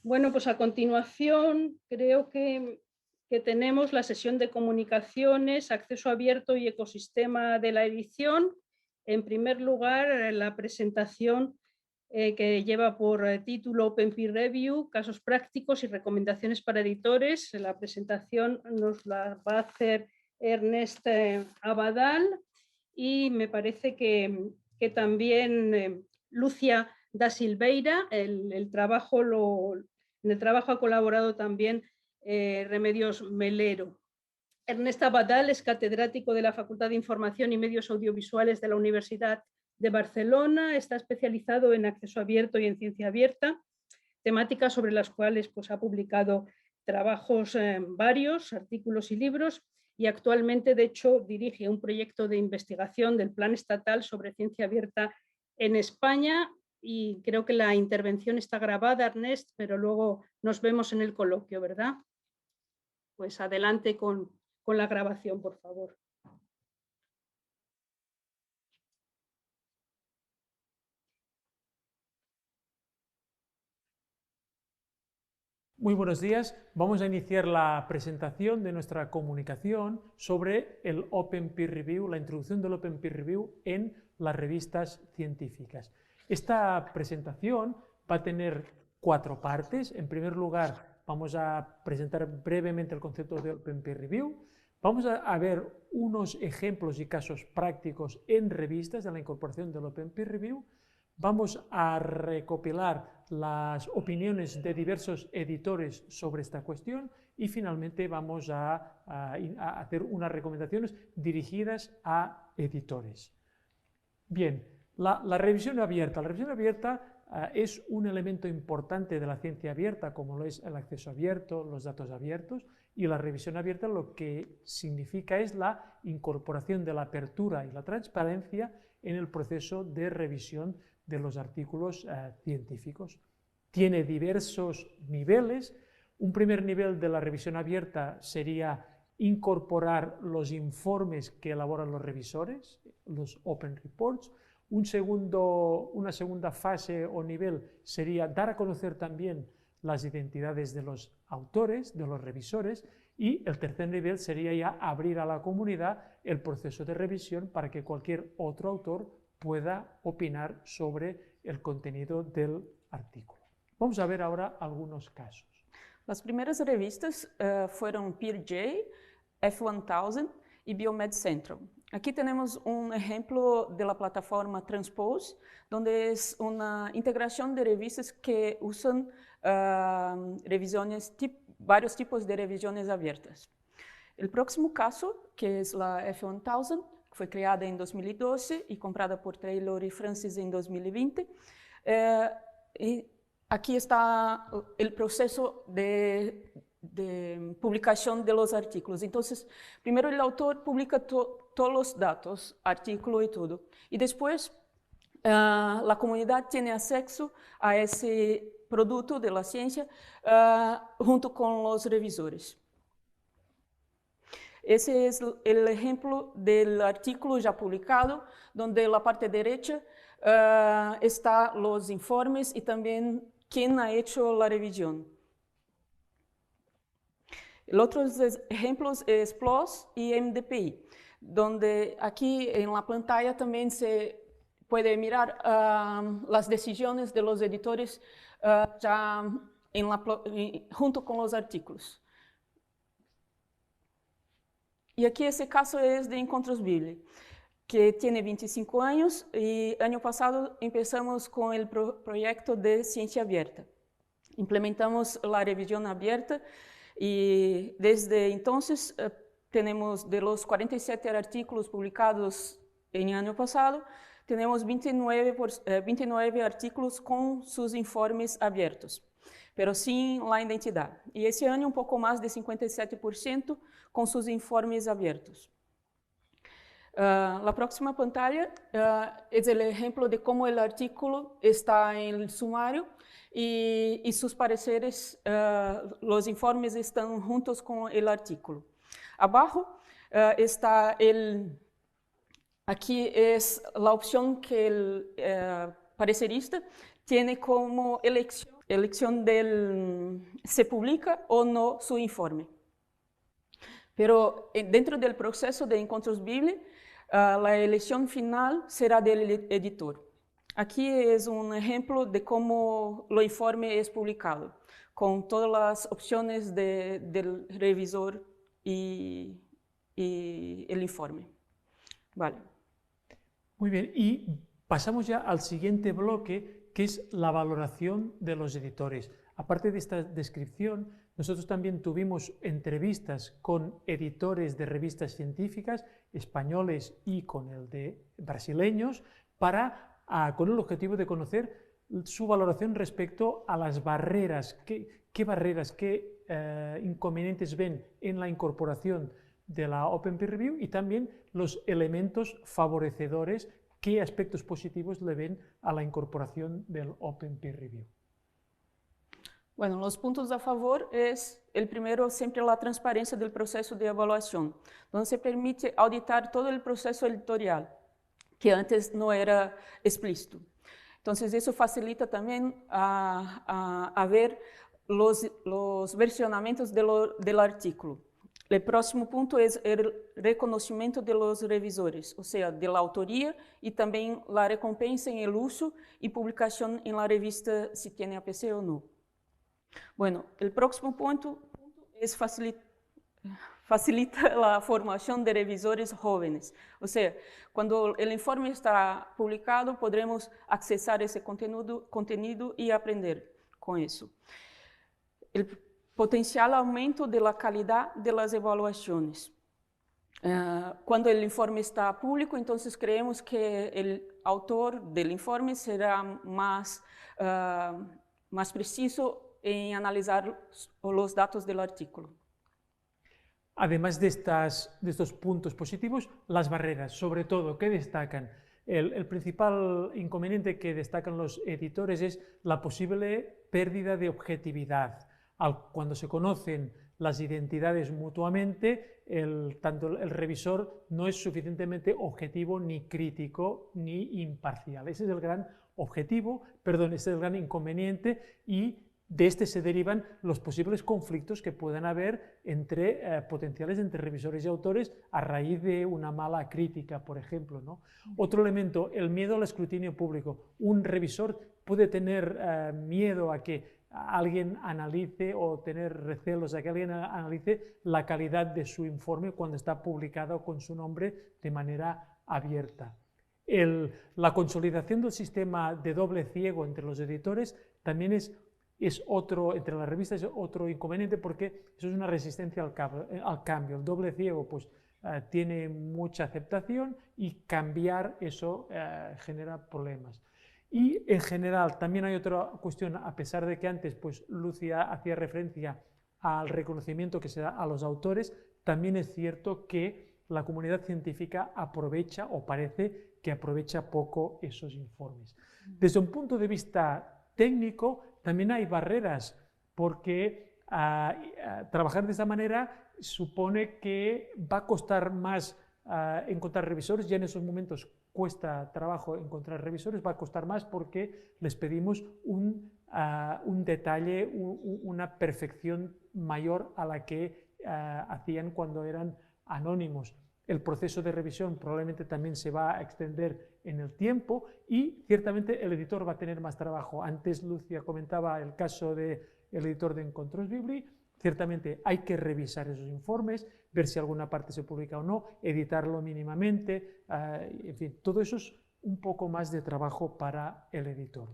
Bueno, pues a continuación creo que tenemos la sesión de comunicaciones, acceso abierto y ecosistema de la edición. En primer lugar, la presentación que lleva por título Open Peer Review, casos prácticos y recomendaciones para editores. La presentación nos la va a hacer Ernest Abadal y me parece que también Lucia da Silveira. En el trabajo ha colaborado también Remedios Melero. Ernest Abadal es catedrático de la Facultad de Información y Medios Audiovisuales de la Universidad de Barcelona. Está especializado en acceso abierto y en ciencia abierta, temáticas sobre las cuales pues, ha publicado trabajos varios, artículos y libros, y actualmente, de hecho, dirige un proyecto de investigación del Plan Estatal sobre Ciencia Abierta en España. Y creo que la intervención está grabada, Ernest, pero luego nos vemos en el coloquio, ¿verdad? Pues adelante con la grabación, por favor. Muy buenos días. Vamos a iniciar la presentación de nuestra comunicación sobre el Open Peer Review, la introducción del Open Peer Review en las revistas científicas. Esta presentación va a tener 4 partes. En primer lugar, vamos a presentar brevemente el concepto de Open Peer Review. Vamos a ver unos ejemplos y casos prácticos en revistas de la incorporación del Open Peer Review. Vamos a recopilar las opiniones de diversos editores sobre esta cuestión y finalmente vamos a hacer unas recomendaciones dirigidas a editores. Bien, la revisión abierta. La revisión abierta es un elemento importante de la ciencia abierta, como lo es el acceso abierto, los datos abiertos, y la revisión abierta lo que significa es la incorporación de la apertura y la transparencia en el proceso de revisión de los artículos científicos. Tiene diversos niveles. Un primer nivel de la revisión abierta sería incorporar los informes que elaboran los revisores, los Open Reports. Una segunda fase o nivel sería dar a conocer también las identidades de los autores, de los revisores, y el tercer nivel sería ya abrir a la comunidad el proceso de revisión para que cualquier otro autor pueda opinar sobre el contenido del artículo. Vamos a ver ahora algunos casos. Las primeras revistas fueron PeerJ, F1000 y Biomed Central. Aquí tenemos un ejemplo de la plataforma Transpose, donde es una integración de revistas que usan varios tipos de revisiones abiertas. El próximo caso, que es la F1000, que fue creada en 2012 y comprada por Taylor y Francis en 2020, y aquí está el proceso de publicación de los artículos. Entonces, primero el autor publica todos los datos, artículo y todo. Y después la comunidad tiene acceso a ese producto de la ciencia junto con los revisores. Ese es el ejemplo del artículo ya publicado, donde en la parte derecha están los informes y también quién ha hecho la revisión. El otro ejemplo es PLOS y MDPI, donde aquí en la pantalla también se puede mirar las decisiones de los editores ya junto con los artículos. Y aquí ese caso es de Encontros Bibli, que tiene 25 años y año pasado empezamos con el proyecto de ciencia abierta. Implementamos la revisión abierta y desde entonces tenemos de los 47 artículos publicados en el año pasado, tenemos 29 artículos con sus informes abiertos, pero sin la identidad. Y este año un poco más de 57% con sus informes abiertos. La próxima pantalla es el ejemplo de cómo el artículo está en el sumario y sus pareceres, los informes están juntos con el artículo. Abajo está aquí es la opción que el parecerista tiene como elección elección del se publica o no su informe. Pero dentro del proceso de Encontros Bibli, la elección final será del editor. Aquí es un ejemplo de cómo el informe es publicado, con todas las opciones del revisor y el informe. Vale. Muy bien, y pasamos ya al siguiente bloque, que es la valoración de los editores. Aparte de esta descripción, nosotros también tuvimos entrevistas con editores de revistas científicas españoles y con el de brasileños con el objetivo de conocer su valoración respecto a las barreras, qué barreras, qué inconvenientes ven en la incorporación de la Open Peer Review y también los elementos favorecedores, qué aspectos positivos le ven a la incorporación del Open Peer Review. Bueno, los puntos a favor es, el primero, siempre la transparencia del proceso de evaluación, donde se permite auditar todo el proceso editorial, que antes no era explícito. Entonces, eso facilita también a ver los versionamientos del artículo. El próximo punto es el reconocimiento de los revisores, o sea, de la autoría y también la recompensa en el uso y publicación en la revista si tiene APC o no. Bueno, el próximo punto es facilita la formación de revisores jóvenes. O sea, cuando el informe está publicado, podremos accesar ese contenido y aprender con eso. El potencial aumento de la calidad de las evaluaciones. Cuando el informe está público, entonces creemos que el autor del informe será más preciso en analizar los datos del artículo. Además de estos puntos positivos, las barreras, sobre todo, ¿qué destacan? El principal inconveniente que destacan los editores es la posible pérdida de objetividad. Cuando se conocen las identidades mutuamente, tanto el revisor no es suficientemente objetivo, ni crítico, ni imparcial. Ese es el gran ese es el gran inconveniente y de este se derivan los posibles conflictos que puedan haber potenciales entre revisores y autores a raíz de una mala crítica, por ejemplo, ¿no? Otro elemento, el miedo al escrutinio público. Un revisor puede tener miedo a que alguien analice o tener recelos a que alguien analice la calidad de su informe cuando está publicado con su nombre de manera abierta. La consolidación del sistema de doble ciego entre los editores también es otro, entre las revistas, es otro inconveniente porque eso es una resistencia al cambio. El doble ciego pues, tiene mucha aceptación y cambiar eso genera problemas. Y en general también hay otra cuestión, a pesar de que antes pues, Lucia hacía referencia al reconocimiento que se da a los autores, también es cierto que la comunidad científica aprovecha o parece que aprovecha poco esos informes. Desde un punto de vista técnico, también hay barreras, porque trabajar de esa manera supone que va a costar más encontrar revisores. Ya en esos momentos cuesta trabajo encontrar revisores, va a costar más porque les pedimos un detalle, una perfección mayor a la que hacían cuando eran anónimos. El proceso de revisión probablemente también se va a extender en el tiempo y ciertamente el editor va a tener más trabajo. Antes Lucia comentaba el caso del editor de Encontros Bibli. Ciertamente hay que revisar esos informes, ver si alguna parte se publica o no, editarlo mínimamente, en fin, todo eso es un poco más de trabajo para el editor.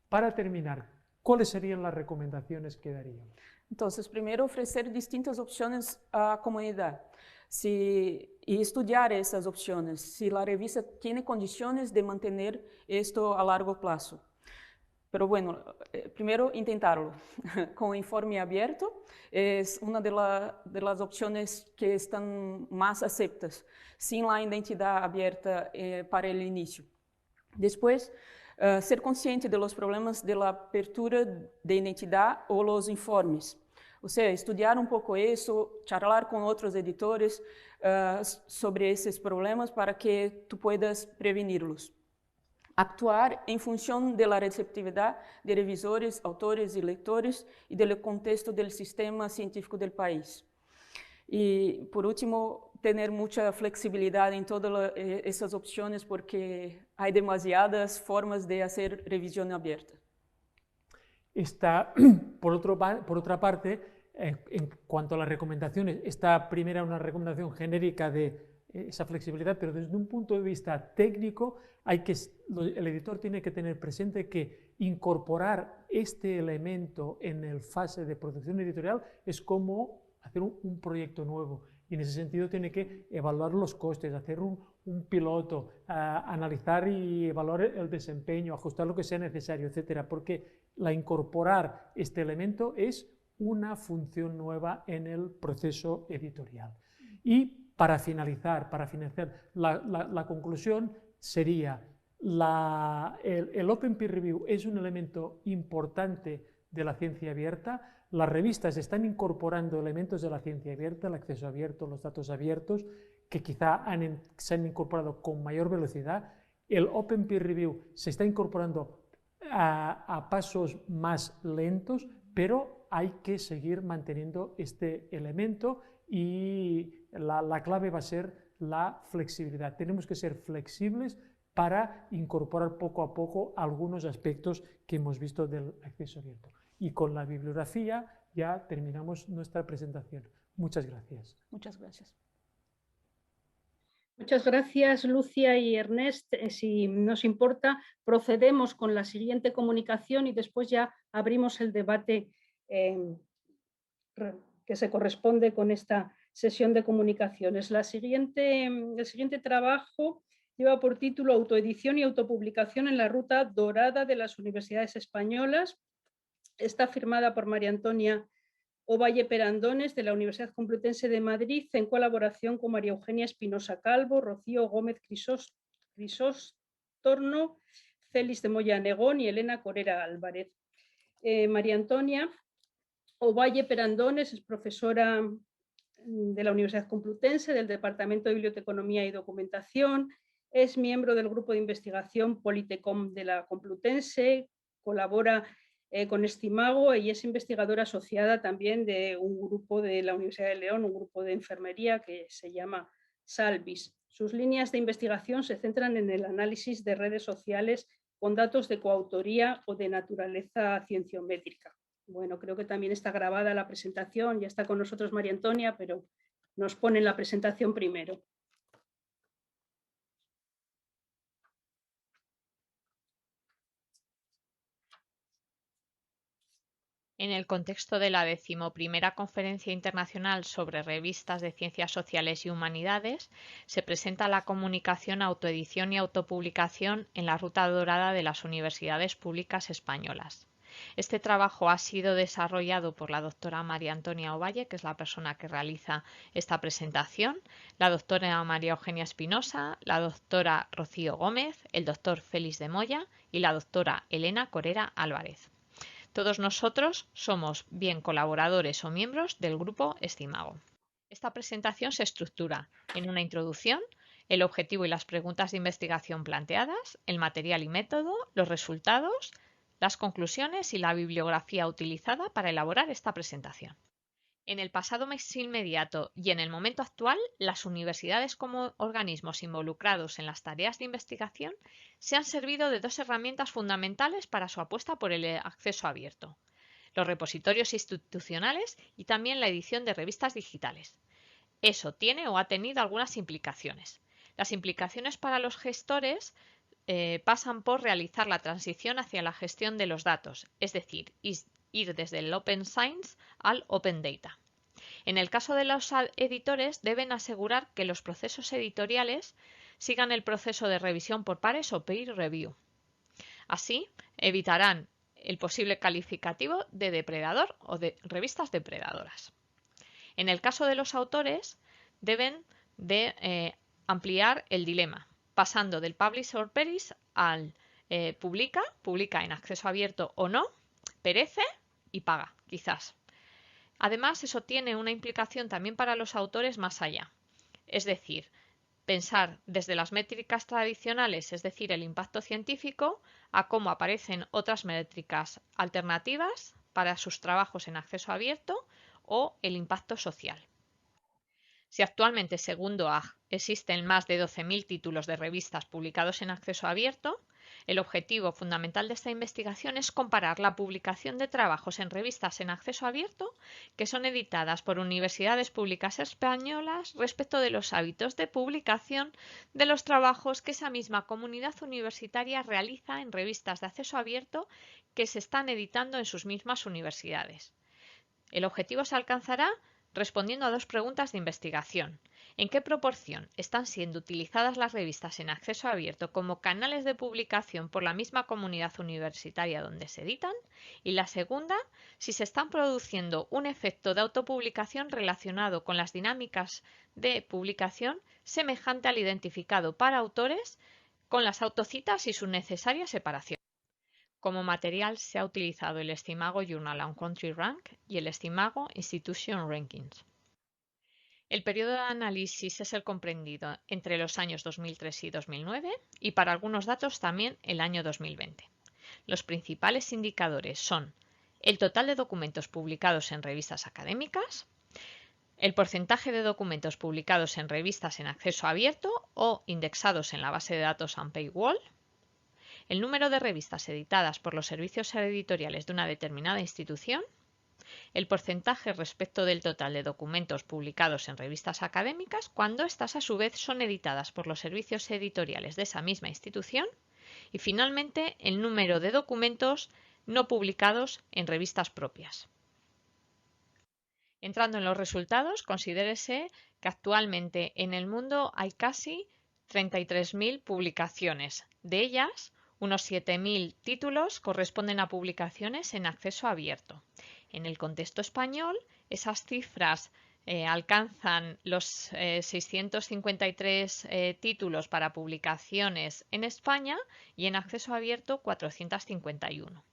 Para terminar, ¿cuáles serían las recomendaciones que darían? Entonces, primero ofrecer distintas opciones a la comunidad. Y estudiar esas opciones, si la revista tiene condiciones de mantener esto a largo plazo. Pero bueno, primero intentarlo. Con informe abierto es una de las opciones que están más aceptas, sin la identidad abierta para el inicio. Después, ser consciente de los problemas de la apertura de identidad o los informes. O sea, estudiar un poco eso, charlar con otros editores sobre esos problemas para que tú puedas prevenirlos. actuar en función de la receptividad de revisores, autores y lectores y del contexto del sistema científico del país. Y por último, tener mucha flexibilidad en todas esas opciones porque hay demasiadas formas de hacer revisión abierta. Por otra parte, en cuanto a las recomendaciones, esta primera es una recomendación genérica de esa flexibilidad, pero desde un punto de vista técnico, el editor tiene que tener presente que incorporar este elemento en el fase de producción editorial es como hacer un proyecto nuevo, y en ese sentido tiene que evaluar los costes, hacer un piloto, analizar y evaluar el desempeño, ajustar lo que sea necesario, etcétera, porque incorporar este elemento es una función nueva en el proceso editorial. Y para finalizar, la conclusión sería el Open Peer Review es un elemento importante de la ciencia abierta. Las revistas están incorporando elementos de la ciencia abierta, el acceso abierto, los datos abiertos, que quizá se han incorporado con mayor velocidad. El Open Peer Review se está incorporando a pasos más lentos, pero hay que seguir manteniendo este elemento y la clave va a ser la flexibilidad. Tenemos que ser flexibles para incorporar poco a poco algunos aspectos que hemos visto del acceso abierto. Y con la bibliografía ya terminamos nuestra presentación. Muchas gracias. Muchas gracias. Muchas gracias, Lucia y Ernest. Si nos importa, procedemos con la siguiente comunicación y después ya abrimos el debate que se corresponde con esta sesión de comunicaciones. El siguiente trabajo lleva por título Autoedición y autopublicación en la ruta dorada de las universidades españolas. Está firmada por María Antonia Ovalle Perandones, de la Universidad Complutense de Madrid, en colaboración con María Eugenia Espinosa Calvo, Rocío Gómez Crisóstomo, Félix de Moya Negón y Elena Corera Álvarez. María Antonia Ovalle Perandones es profesora de la Universidad Complutense, del Departamento de Biblioteconomía y Documentación, es miembro del grupo de investigación Politecom de la Complutense, colabora con Estimago y es investigadora asociada también de un grupo de la Universidad de León, un grupo de enfermería que se llama Salvis. Sus líneas de investigación se centran en el análisis de redes sociales con datos de coautoría o de naturaleza cienciométrica. Bueno, creo que también está grabada la presentación, ya está con nosotros María Antonia, pero nos ponen la presentación primero. En el contexto de la 11ª Conferencia Internacional sobre Revistas de Ciencias Sociales y Humanidades, se presenta la comunicación Autoedición y autopublicación en la ruta dorada de las universidades públicas españolas. Este trabajo ha sido desarrollado por la doctora María Antonia Ovalle, que es la persona que realiza esta presentación, la doctora María Eugenia Espinosa, la doctora Rocío Gómez, el doctor Félix de Moya y la doctora Elena Corera Álvarez. Todos nosotros somos bien colaboradores o miembros del grupo Estimago. Esta presentación se estructura en una introducción, el objetivo y las preguntas de investigación planteadas, el material y método, los resultados, las conclusiones y la bibliografía utilizada para elaborar esta presentación. En el pasado mes inmediato y en el momento actual, las universidades como organismos involucrados en las tareas de investigación se han servido de dos herramientas fundamentales para su apuesta por el acceso abierto: los repositorios institucionales y también la edición de revistas digitales. Eso tiene o ha tenido algunas implicaciones. Las implicaciones para los gestores pasan por realizar la transición hacia la gestión de los datos, es decir, ir desde el Open Science al Open Data. En el caso de los editores, deben asegurar que los procesos editoriales sigan el proceso de revisión por pares o peer review. Así, evitarán el posible calificativo de depredador o de revistas depredadoras. En el caso de los autores, deben de ampliar el dilema, pasando del publish or perish al publica en acceso abierto o no, perece y paga, quizás. Además, eso tiene una implicación también para los autores más allá. Es decir, pensar desde las métricas tradicionales, es decir, el impacto científico, a cómo aparecen otras métricas alternativas para sus trabajos en acceso abierto o el impacto social. Si actualmente, según DOAG, existen más de 12.000 títulos de revistas publicados en acceso abierto, el objetivo fundamental de esta investigación es comparar la publicación de trabajos en revistas en acceso abierto que son editadas por universidades públicas españolas respecto de los hábitos de publicación de los trabajos que esa misma comunidad universitaria realiza en revistas de acceso abierto que se están editando en sus mismas universidades. El objetivo se alcanzará respondiendo a dos preguntas de investigación. ¿En qué proporción están siendo utilizadas las revistas en acceso abierto como canales de publicación por la misma comunidad universitaria donde se editan? Y la segunda, si se están produciendo un efecto de autopublicación relacionado con las dinámicas de publicación semejante al identificado para autores con las autocitas y su necesaria separación. Como material se ha utilizado el Estimago Journal and Country Rank y el Estimago Institution Rankings. El periodo de análisis es el comprendido entre los años 2003 y 2009 y para algunos datos también el año 2020. Los principales indicadores son el total de documentos publicados en revistas académicas, el porcentaje de documentos publicados en revistas en acceso abierto o indexados en la base de datos Unpaywall, el número de revistas editadas por los servicios editoriales de una determinada institución, el porcentaje respecto del total de documentos publicados en revistas académicas cuando éstas a su vez son editadas por los servicios editoriales de esa misma institución y finalmente el número de documentos no publicados en revistas propias. Entrando en los resultados, considérese que actualmente en el mundo hay casi 33.000 publicaciones. De ellas, unos 7.000 títulos corresponden a publicaciones en acceso abierto. En el contexto español, esas cifras alcanzan los 653 títulos para publicaciones en España y en acceso abierto 451.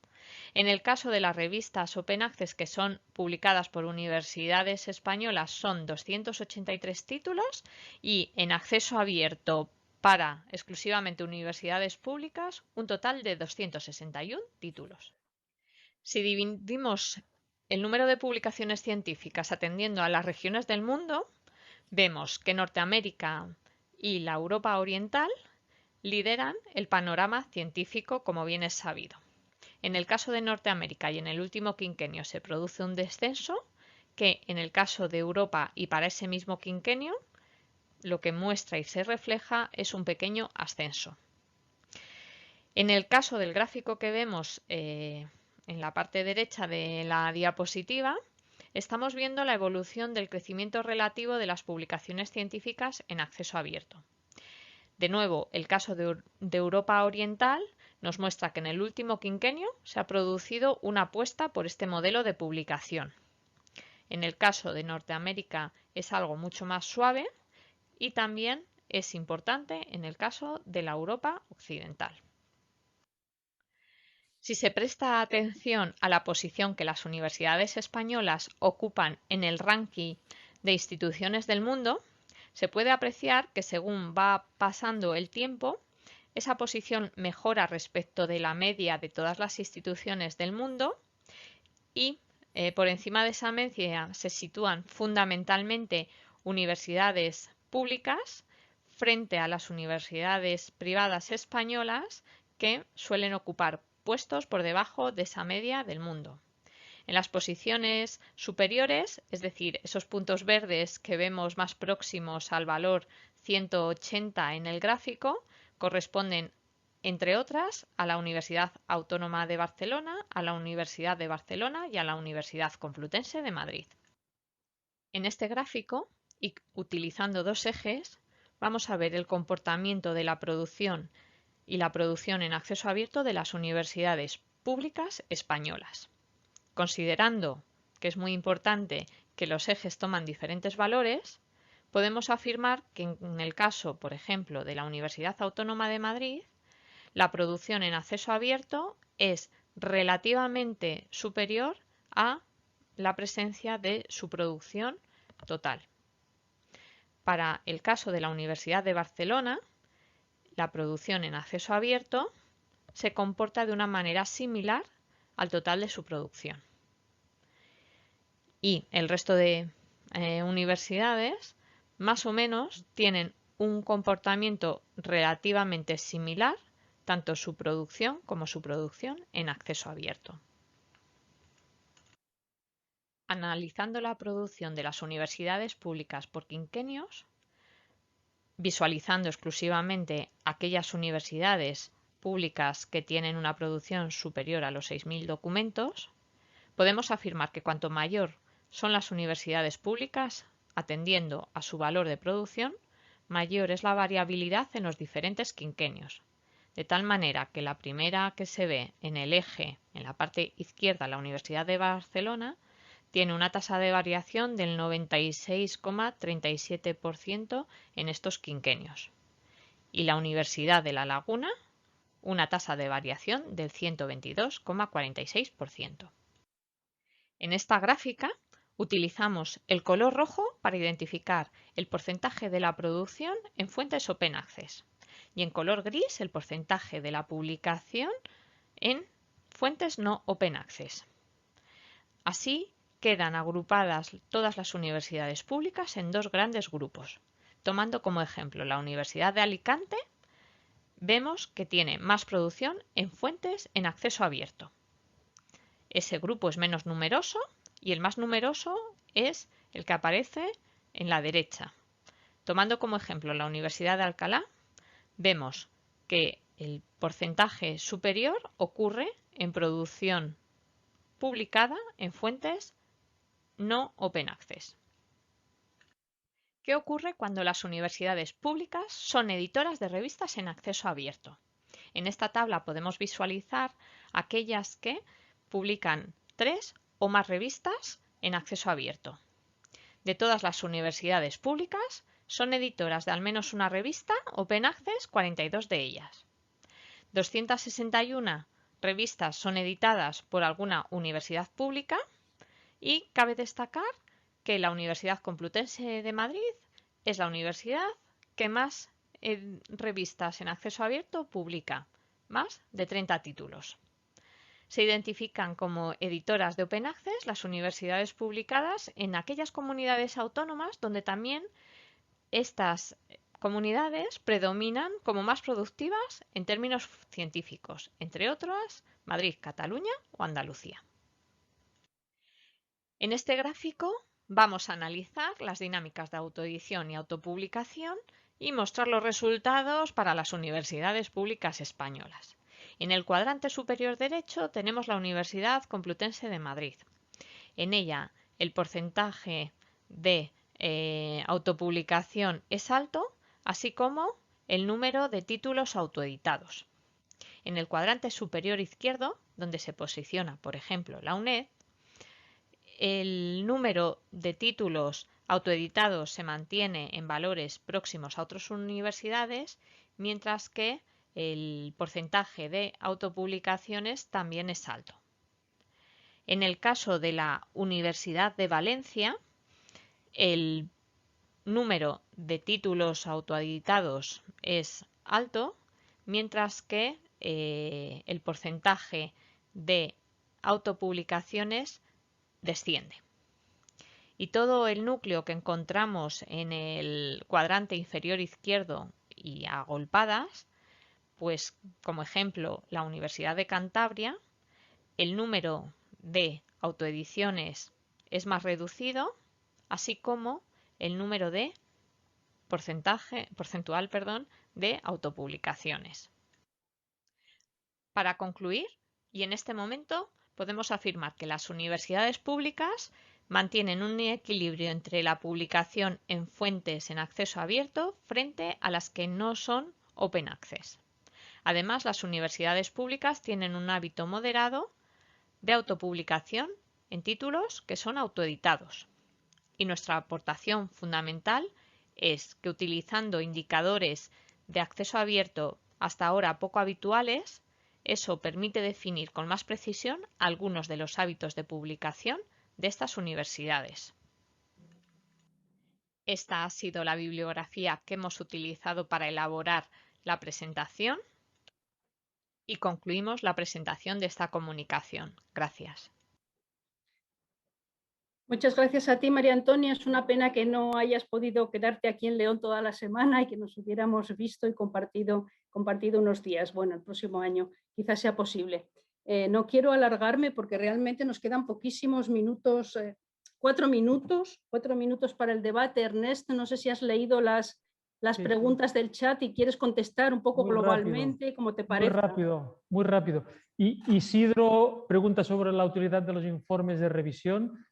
En el caso de las revistas Open Access que son publicadas por universidades españolas son 283 títulos y en acceso abierto para exclusivamente universidades públicas un total de 261 títulos. Si dividimos el número de publicaciones científicas atendiendo a las regiones del mundo, vemos que Norteamérica y la Europa Oriental lideran el panorama científico, como bien es sabido. En el caso de Norteamérica y en el último quinquenio se produce un descenso que en el caso de Europa y para ese mismo quinquenio lo que muestra y se refleja es un pequeño ascenso. En el caso del gráfico que vemos en la parte derecha de la diapositiva, estamos viendo la evolución del crecimiento relativo de las publicaciones científicas en acceso abierto. De nuevo, el caso de Europa Oriental nos muestra que en el último quinquenio se ha producido una apuesta por este modelo de publicación. En el caso de Norteamérica es algo mucho más suave y también es importante en el caso de la Europa Occidental. Si se presta atención a la posición que las universidades españolas ocupan en el ranking de instituciones del mundo, se puede apreciar que según va pasando el tiempo, esa posición mejora respecto de la media de todas las instituciones del mundo y por encima de esa media se sitúan fundamentalmente universidades públicas frente a las universidades privadas españolas que suelen ocupar puestos por debajo de esa media del mundo. En las posiciones superiores, es decir, esos puntos verdes que vemos más próximos al valor 180 en el gráfico, corresponden, entre otras, a la Universidad Autónoma de Barcelona, a la Universidad de Barcelona y a la Universidad Complutense de Madrid. En este gráfico, y utilizando dos ejes, vamos a ver el comportamiento de la producción y la producción en acceso abierto de las universidades públicas españolas. Considerando que es muy importante que los ejes toman diferentes valores, podemos afirmar que en el caso, por ejemplo, de la Universidad Autónoma de Madrid, la producción en acceso abierto es relativamente superior a la presencia de su producción total. Para el caso de la Universidad de Barcelona, la producción en acceso abierto se comporta de una manera similar al total de su producción. Y el resto de universidades más o menos tienen un comportamiento relativamente similar, tanto su producción como su producción en acceso abierto. Analizando la producción de las universidades públicas por quinquenios, visualizando exclusivamente aquellas universidades públicas que tienen una producción superior a los 6.000 documentos, podemos afirmar que cuanto mayor son las universidades públicas, atendiendo a su valor de producción, mayor es la variabilidad en los diferentes quinquenios. De tal manera que la primera que se ve en el eje, en la parte izquierda, la Universidad de Barcelona, tiene una tasa de variación del 96,37% en estos quinquenios. Y la Universidad de La Laguna, una tasa de variación del 122,46%. En esta gráfica utilizamos el color rojo para identificar el porcentaje de la producción en fuentes Open Access y en color gris el porcentaje de la publicación en fuentes no Open Access. Así quedan agrupadas todas las universidades públicas en dos grandes grupos. Tomando como ejemplo la Universidad de Alicante, vemos que tiene más producción en fuentes en acceso abierto. Ese grupo es menos numeroso y el más numeroso es el que aparece en la derecha. Tomando como ejemplo la Universidad de Alcalá, vemos que el porcentaje superior ocurre en producción publicada en fuentes no Open Access. ¿Qué ocurre cuando las universidades públicas son editoras de revistas en acceso abierto? En esta tabla podemos visualizar aquellas que publican 3 o más revistas en acceso abierto. De todas las universidades públicas, son editoras de al menos una revista Open Access, 42 de ellas. 261 revistas son editadas por alguna universidad pública y cabe destacar que la Universidad Complutense de Madrid es la universidad que más revistas en acceso abierto publica, más de 30 títulos. Se identifican como editoras de Open Access las universidades publicadas en aquellas comunidades autónomas donde también estas comunidades predominan como más productivas en términos científicos, entre otras Madrid, Cataluña o Andalucía. En este gráfico vamos a analizar las dinámicas de autoedición y autopublicación y mostrar los resultados para las universidades públicas españolas. En el cuadrante superior derecho tenemos la Universidad Complutense de Madrid. En ella el porcentaje de autopublicación es alto, así como el número de títulos autoeditados. En el cuadrante superior izquierdo, donde se posiciona, por ejemplo, la UNED, el número de títulos autoeditados se mantiene en valores próximos a otras universidades, mientras que el porcentaje de autopublicaciones también es alto. En el caso de la Universidad de Valencia, el número de títulos autoeditados es alto, mientras que el porcentaje de autopublicaciones desciende. Y todo el núcleo que encontramos en el cuadrante inferior izquierdo y agolpadas, pues como ejemplo la Universidad de Cantabria, el número de autoediciones es más reducido, así como el número de porcentual de autopublicaciones. Para concluir, y en este momento, podemos afirmar que las universidades públicas mantienen un equilibrio entre la publicación en fuentes en acceso abierto frente a las que no son Open Access. Además, las universidades públicas tienen un hábito moderado de autopublicación en títulos que son autoeditados. Y nuestra aportación fundamental es que utilizando indicadores de acceso abierto hasta ahora poco habituales, eso permite definir con más precisión algunos de los hábitos de publicación de estas universidades. Esta ha sido la bibliografía que hemos utilizado para elaborar la presentación y concluimos la presentación de esta comunicación. Gracias. Muchas gracias a ti, María Antonia. Es una pena que no hayas podido quedarte aquí en León toda la semana y que nos hubiéramos visto y compartido unos días. Bueno, el próximo año quizás sea posible. No quiero alargarme porque realmente nos quedan poquísimos minutos, 4 minutos para el debate. Ernest, no sé si has leído las preguntas del chat y quieres contestar un poco muy globalmente, rápido, como te parece. Muy rápido. Y Isidro pregunta sobre la utilidad de los informes de revisión.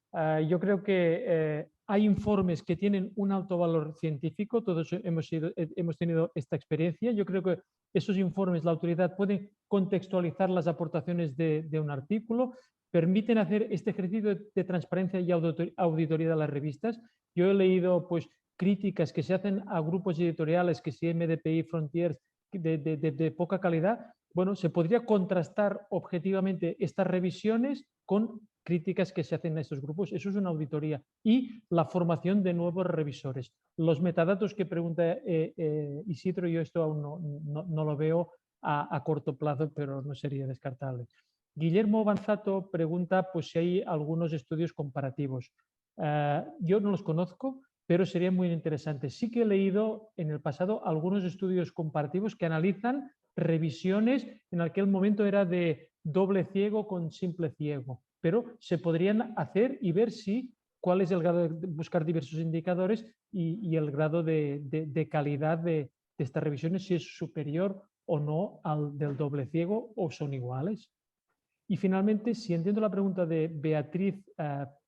Yo creo que hay informes que tienen un alto valor científico, todos hemos tenido esta experiencia. Yo creo que esos informes, la autoridad puede contextualizar las aportaciones de un artículo, permiten hacer este ejercicio de transparencia y auditoría de las revistas. Yo he leído pues, críticas que se hacen a grupos editoriales, que si MDPI, Frontiers, de poca calidad. Bueno, se podría contrastar objetivamente estas revisiones con críticas que se hacen a estos grupos. Eso es una auditoría. Y la formación de nuevos revisores. Los metadatos que pregunta Isidro, yo esto aún no lo veo a corto plazo, pero no sería descartable. Guillermo Banzato pregunta pues, si hay algunos estudios comparativos. Yo no los conozco, pero sería muy interesante. Sí que he leído en el pasado algunos estudios comparativos que analizan revisiones, en aquel momento era de doble ciego con simple ciego, pero se podrían hacer y ver si cuál es el grado de buscar diversos indicadores y el grado de calidad de estas revisiones, si es superior o no al del doble ciego o son iguales. Y finalmente, si entiendo la pregunta de Beatriz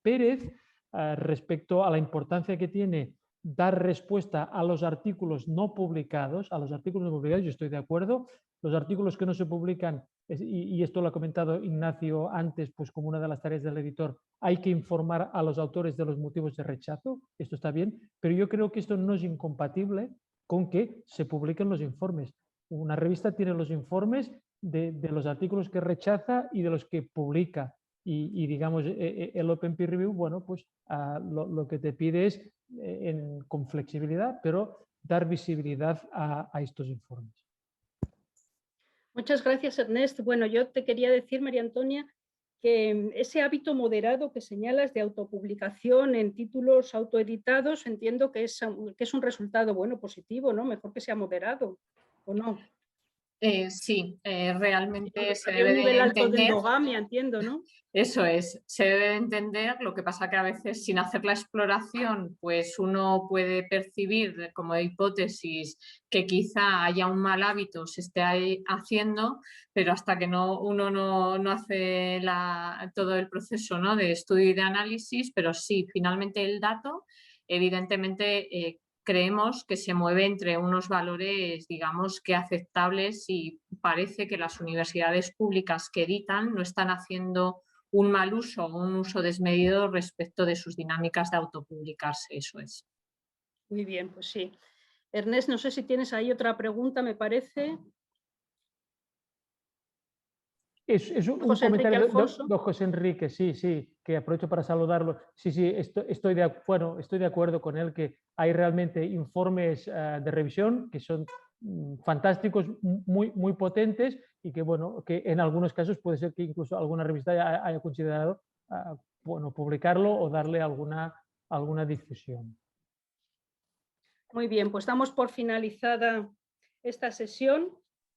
Pérez respecto a la importancia que tiene dar respuesta a los artículos no publicados, yo estoy de acuerdo. Los artículos que no se publican, y esto lo ha comentado Ignacio antes, pues como una de las tareas del editor, hay que informar a los autores de los motivos de rechazo, esto está bien, pero yo creo que esto no es incompatible con que se publiquen los informes. Una revista tiene los informes de los artículos que rechaza y de los que publica. Y digamos, el Open Peer Review, bueno, pues lo que te pide es, con flexibilidad, pero dar visibilidad a estos informes. Muchas gracias, Ernest. Bueno, yo te quería decir, María Antonia, que ese hábito moderado que señalas de autopublicación en títulos autoeditados, entiendo que es un resultado bueno, positivo, ¿no? Mejor que sea moderado, ¿o no? Sí, realmente se Había debe un nivel de alto de entender. endogamia, entiendo, ¿no? Eso es, se debe de entender, lo que pasa que a veces sin hacer la exploración, pues uno puede percibir como hipótesis que quizá haya un mal hábito, se esté ahí haciendo, pero hasta que uno no hace todo el proceso, ¿no?, de estudio y de análisis, pero sí, finalmente el dato, evidentemente creemos que se mueve entre unos valores, digamos, que aceptables, y parece que las universidades públicas que editan no están haciendo un mal uso o un uso desmedido respecto de sus dinámicas de autopublicarse, eso es. Muy bien, pues sí. Ernest, no sé si tienes ahí otra pregunta, me parece. Es un José comentario Enrique de José Enrique, sí, que aprovecho para saludarlo. Sí, estoy de acuerdo con él que hay realmente informes de revisión que son fantásticos, muy potentes, y que, bueno, que en algunos casos puede ser que incluso alguna revista haya considerado publicarlo o darle alguna difusión. Muy bien, pues damos por finalizada esta sesión.